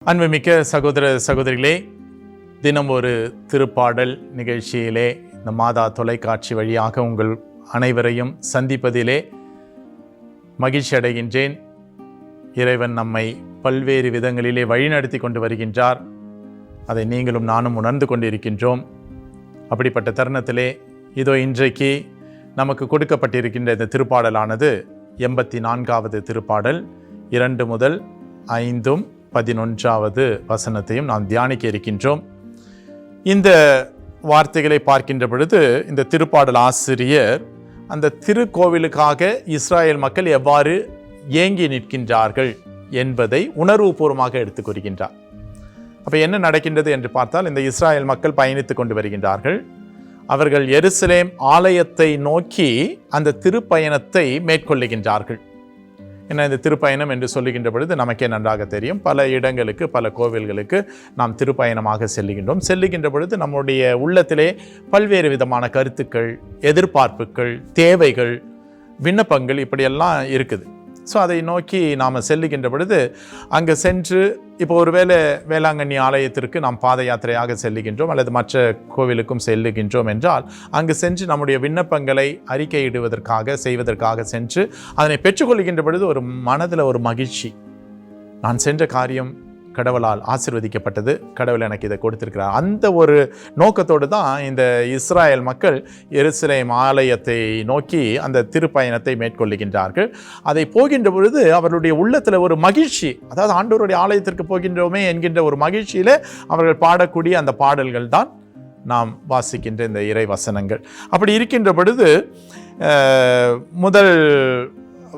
அன்புமிக்க சகோதர சகோதரிகளே, தினம் ஒரு திருப்பாடல் நிகழ்ச்சியிலே இந்த மாதா தொலைக்காட்சி வழியாக உங்கள் அனைவரையும் சந்திப்பதிலே மகிழ்ச்சி அடைகின்றேன். இறைவன் நம்மை பல்வேறு விதங்களிலே வழிநடத்தி கொண்டு வருகின்றார். அதை நீங்களும் நானும் உணர்ந்து கொண்டிருக்கின்றோம். அப்படிப்பட்ட தருணத்திலே இதோ இன்றைக்கு நமக்கு கொடுக்கப்பட்டிருக்கின்ற இந்த திருப்பாடலானது 84வது திருப்பாடல் 2 முதல் 5 11வது வசனத்தையும் நாம் தியானிக்க இருக்கின்றோம். இந்த வார்த்தைகளை பார்க்கின்ற பொழுது இந்த திருப்பாடல் ஆசிரியர் அந்த திருக்கோவிலுக்காக இஸ்ராயேல் மக்கள் எவ்வாறு ஏங்கி நிற்கின்றார்கள் என்பதை உணர்வுபூர்வமாக எடுத்துக் கூறுகின்றார். அப்போ என்ன நடக்கின்றது என்று பார்த்தால், இந்த இஸ்ராயேல் மக்கள் பயணித்துக் கொண்டு வருகின்றார்கள். அவர்கள் எருசலேம் ஆலயத்தை நோக்கி அந்த திருப்பயணத்தை மேற்கொள்ளுகின்றார்கள். ஏன்னா இந்த திருப்பயணம் என்று சொல்லுகின்ற பொழுது நமக்கே நன்றாக தெரியும், பல இடங்களுக்கு பல கோவில்களுக்கு நாம் திருப்பயணமாக செல்லுகின்ற பொழுது நம்முடைய உள்ளத்திலே பல்வேறு விதமான கருத்துக்கள், எதிர்பார்ப்புகள், தேவைகள், விண்ணப்பங்கள் இப்படியெல்லாம் இருக்குது. ஸோ அதை நோக்கி நாம் செல்லுகின்ற பொழுது அங்கே சென்று, இப்போ ஒருவேளை வேளாங்கண்ணி ஆலயத்திற்கு நாம் பாத யாத்திரையாக செல்லுகின்றோம் அல்லது மற்ற கோவிலுக்கும் செல்லுகின்றோம் என்றால், அங்கு சென்று நம்முடைய விண்ணப்பங்களை அறிக்கையிடுவதற்காக செய்வதற்காக சென்று அதனை பெற்றுக்கொள்கின்ற பொழுது ஒரு மனதில் ஒரு மகிழ்ச்சி, நான் சென்ற காரியம் கடவுளால் ஆசீர்வதிக்கப்பட்டது, கடவுள் எனக்கு இதை கொடுத்திருக்கிறார். அந்த ஒரு நோக்கத்தோடு தான் இந்த இஸ்ராயேல் மக்கள் எருசலேம் ஆலயத்தை நோக்கி அந்த திருப்பயணத்தை மேற்கொள்ளுகின்றார்கள். அதை போகின்ற பொழுது அவர்களுடைய உள்ளத்தில் ஒரு மகிழ்ச்சி, அதாவது ஆண்டவருடைய ஆலயத்திற்கு போகின்றோமே என்கின்ற ஒரு மகிழ்ச்சியில் அவர்கள் பாடக்கூடிய அந்த பாடல்கள் தான் நாம் வாசிக்கின்ற இந்த இறை வசனங்கள். அப்படி இருக்கின்ற பொழுது முதல்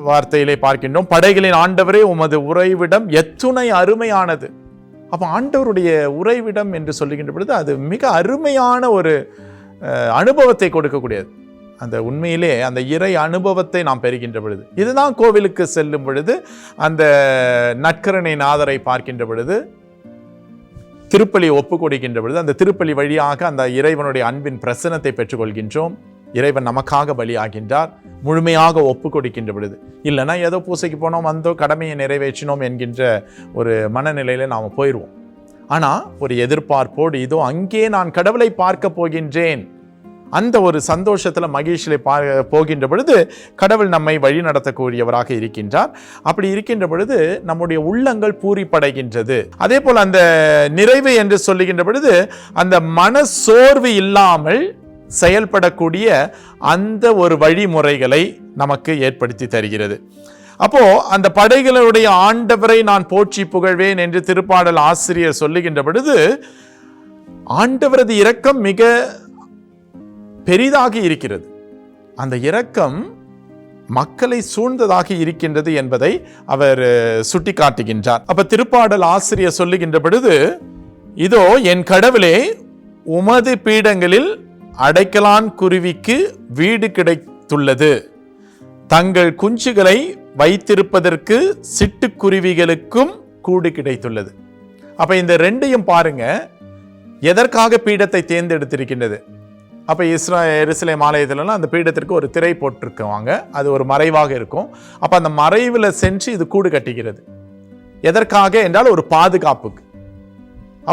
வார்த்தையிலே பார்க்கின்றோம், படைகளின் ஆண்டவரே உமது உறைவிடம் எத்துணை அருமையானது. அப்போ ஆண்டவருடைய உறைவிடம் என்று சொல்லுகின்ற பொழுது அது மிக அருமையான ஒரு அனுபவத்தை கொடுக்கக்கூடியது. அந்த உண்மையிலே அந்த இறை அனுபவத்தை நாம் பெறுகின்ற பொழுது, இதுதான் கோவிலுக்கு செல்லும் பொழுது அந்த நற்கருணை நாதரை பார்க்கின்ற பொழுது, திருப்பலியை ஒப்பு கொடுக்கின்ற பொழுது அந்த திருப்பலி வழியாக அந்த இறைவனுடைய அன்பின் பிரசன்னத்தை பெற்றுக்கொள்கின்றோம். இறைவன் நமக்காக பலியாகின்றார். முழுமையாக ஒப்பு கொடுக்கின்ற பொழுது, இல்லைன்னா ஏதோ பூசைக்கு போனோம், வந்தோ, கடமையை நிறைவேற்றினோம் என்கின்ற ஒரு மனநிலையில நாம் போயிடுவோம். ஆனால் ஒரு எதிர்பார்ப்போடு இதோ அங்கே நான் கடவுளை பார்க்க போகின்றேன், அந்த ஒரு சந்தோஷத்தில் மகிழ்ச்சியில போகின்ற பொழுது கடவுள் நம்மை வழி நடத்தக்கூடியவராக இருக்கின்றார். அப்படி இருக்கின்ற பொழுது நம்முடைய உள்ளங்கள் பூரிப்படைகின்றது. அதே போல் அந்த நிறைவு என்று சொல்லுகின்ற பொழுது அந்த மன சோர்வு இல்லாமல் செயல்படக்கூடிய அந்த ஒரு வழிமுறைகளை நமக்கு ஏற்படுத்தி தருகிறது. அப்போ அந்த படைகளுடைய ஆண்டவரை நான் போற்றி புகழ்வேன் என்று திருப்பாடல் ஆசிரியர் சொல்லுகின்ற பொழுது, ஆண்டவரது இரக்கம் மிக பெரிதாக இருக்கிறது. அந்த இரக்கம் மக்களை சூழ்ந்ததாக இருக்கின்றது என்பதை அவர் சுட்டி காட்டுகின்றார். அப்ப திருப்பாடல் ஆசிரியர் சொல்லுகின்ற பொழுது, இதோ என் கடவுளே, உமது பீடங்களில் அடைக்கலான் குருவிக்கு வீடு கிடைத்துள்ளது, தங்கள் குஞ்சுகளை வைத்திருப்பதற்கு சிட்டுக்குருவிகளுக்கும் கூடு கிடைத்துள்ளது. அப்ப இந்த ரெண்டையும் பாருங்க, எதற்காக பீடத்தை தேர்ந்தெடுத்திருக்கின்றது. அப்ப எருசலேம் ஆலயத்திலலாம் அந்த பீடத்திற்கு ஒரு திரை போட்டிருக்குவாங்க, அது ஒரு மறைவாக இருக்கும். அப்ப அந்த மறைவில் சென்று இது கூடு கட்டுகிறது. எதற்காக என்றால் ஒரு பாதுகாப்புக்கு.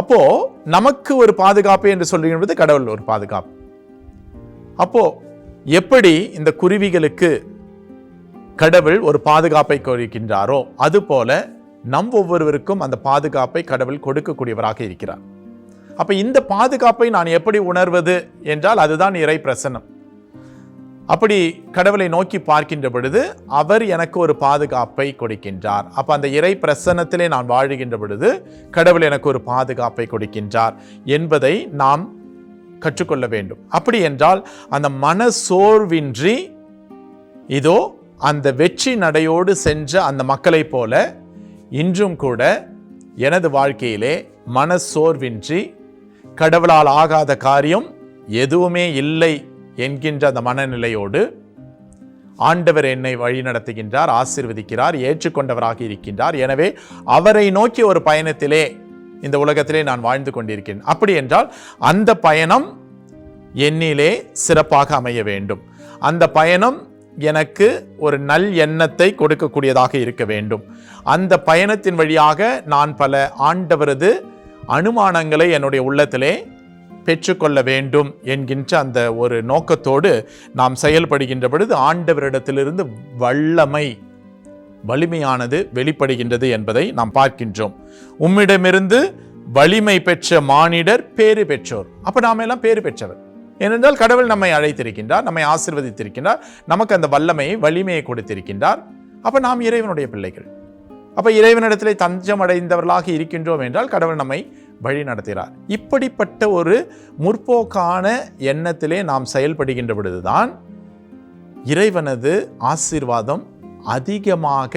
அப்போ நமக்கு ஒரு பாதுகாப்பு என்று சொல்லுகின்றது கடவுள் ஒரு பாதுகாப்பு. அப்போ எப்படி இந்த குருவிகளுக்கு கடவுள் ஒரு பாதுகாப்பை கொடுக்கின்றாரோ, அதுபோல நம் ஒவ்வொருவருக்கும் அந்த பாதுகாப்பை கடவுள் கொடுக்கக்கூடியவராக இருக்கிறார். அப்ப இந்த பாதுகாப்பை நான் எப்படி உணர்வது என்றால் அதுதான் இறை பிரசன்னம். அப்படி கடவுளை நோக்கி பார்க்கின்ற பொழுது அவர் எனக்கு ஒரு பாதுகாப்பை கொடுக்கின்றார். அப்ப அந்த இறை பிரசன்னத்திலே நான் வாழுகின்ற பொழுது கடவுள் எனக்கு ஒரு பாதுகாப்பை கொடுக்கின்றார் என்பதை நாம் கற்றுக்கொள்ள வேண்டும். அப்படி என்றால் அந்த மன சோர்வின்றி இதோ அந்த வெற்றி நடையோடு சென்ற அந்த மக்களை போல இன்றும் கூட எனது வாழ்க்கையிலே மன சோர்வின்றி கடவுளால் ஆகாத காரியம் எதுவுமே இல்லை என்கின்ற அந்த மனநிலையோடு ஆண்டவர் என்னை வழி நடத்துகின்றார், ஆசீர்வதிக்கிறார், ஏற்றுக்கொண்டவராக இருக்கின்றார். எனவே அவரை நோக்கி ஒரு பயணத்திலே இந்த உலகத்திலே நான் வாழ்ந்து கொண்டிருக்கிறேன். அப்படி என்றால் அந்த பயணம் என்னிலே சிறப்பாக அமைய வேண்டும். அந்த பயணம் எனக்கு ஒரு நல் எண்ணத்தை கொடுக்கக்கூடியதாக இருக்க வேண்டும். அந்த பயணத்தின் வழியாக நான் பல ஆண்டவரது அனுமானங்களை என்னுடைய உள்ளத்திலே பெற்றுக்கொள்ள வேண்டும் என்கின்ற அந்த ஒரு நோக்கத்தோடு நாம் செயல்படுகின்ற பொழுது ஆண்டவரிடத்திலிருந்து வலிமையானது வெளிப்படுகின்றது என்பதை நாம் பார்க்கின்றோம். உம்மிடமிருந்து வலிமை பெற்ற மானிடர் பேறு பெற்றோர். அப்ப நாம எல்லாம் பேறு பெற்றவர். ஏனென்றால் கடவுள் நம்மை அழைத்திருக்கின்றார், நம்மை ஆசீர்வதித்திருக்கின்றார், நமக்கு அந்த வலிமையை கொடுத்திருக்கின்றார். அப்ப நாம் இறைவனுடைய பிள்ளைகள். அப்ப இறைவனிடத்திலே தஞ்சம் அடைந்தவர்களாக இருக்கின்றோம் என்றால் கடவுள் நம்மை வழி நடத்துகிறார். இப்படிப்பட்ட ஒரு முற்போக்கான எண்ணத்திலே நாம் செயல்படுகின்ற பொழுதுதான் இறைவனது ஆசீர்வாதம் அதிகமாக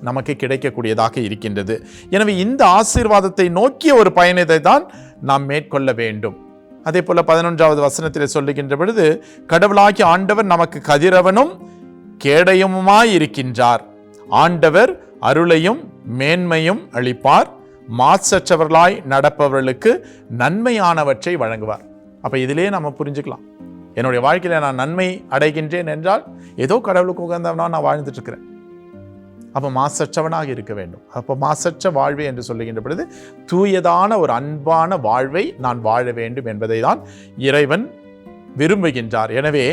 நமக்கு கிடைக்கக்கூடியதாக இருக்கின்றது. எனவே இந்த ஆசீர்வாதத்தை நோக்கிய ஒரு பயணத்தை தான் நாம் மேற்கொள்ள வேண்டும். அதே போல 11வது வசனத்தில் சொல்லுகின்ற பொழுது, கடவுளாகிய ஆண்டவர் நமக்கு கதிரவனும் கேடயமுமாய் இருக்கின்றார். ஆண்டவர் அருளையும் மேன்மையும் அளிப்பார். மாசற்றவர்களாய் நடப்பவர்களுக்கு நன்மையானவற்றை வழங்குவார். அப்ப இதிலே நம்ம புரிஞ்சுக்கலாம், என்னுடைய வாழ்க்கையில நான் நன்மை அடைகின்றேன் என்றால் ஏதோ கடவுளுக்கு உகந்தவனா நான் வாழ்ந்துட்டு இருக்கிறேன். அப்ப மாசற்றவனாக இருக்க வேண்டும். அப்ப மாசற்ற வாழ்வை என்று சொல்லுகின்ற பொழுது தூயதான ஒரு அன்பான வாழ்வை நான் வாழ வேண்டும் என்பதை தான் இறைவன் விரும்புகின்றார். எனவே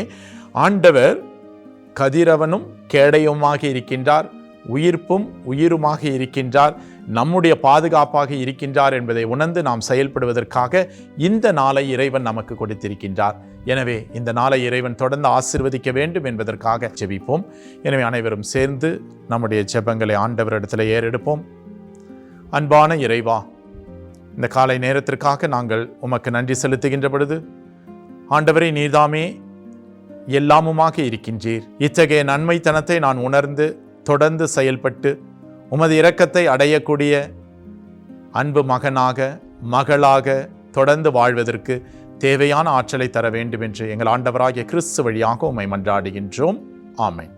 ஆண்டவர் கதிரவனும் கேடயமுமாக இருக்கின்றார், உயிர்ப்பும் உயிருமாக இருக்கின்றார், நம்முடைய பாதுகாப்பாக இருக்கின்றார் என்பதை உணர்ந்து நாம் செயல்படுவதற்காக இந்த நாளை இறைவன் நமக்கு கொடுத்திருக்கின்றார். எனவே இந்த நாளை இறைவன் தொடர்ந்து ஆசீர்வதிக்க வேண்டும் என்பதற்காக ஜெபிப்போம். எனவே அனைவரும் சேர்ந்து நம்முடைய ஜெபங்களை ஆண்டவரிடத்தில் ஏறெடுப்போம். அன்பான இறைவா, இந்த காலை நேரத்திற்காக நாங்கள் உமக்கு நன்றி செலுத்துகின்ற பொழுது, ஆண்டவரை நீர்தாமே எல்லாமுமாக இருக்கின்றீர். இத்தகைய நன்மைத்தனத்தை நான் உணர்ந்து தொடர்ந்து செயல்பட்டு உமது இரக்கத்தை அடையக்கூடிய அன்பு மகனாக மகளாக தொடர்ந்து வாழ்வதற்கு தேவையான ஆற்றலை தர வேண்டும் என்று எங்கள் ஆண்டவராகிய கிறிஸ்து வழியாக உம்மை மன்றாடுகின்றோம். ஆமென்.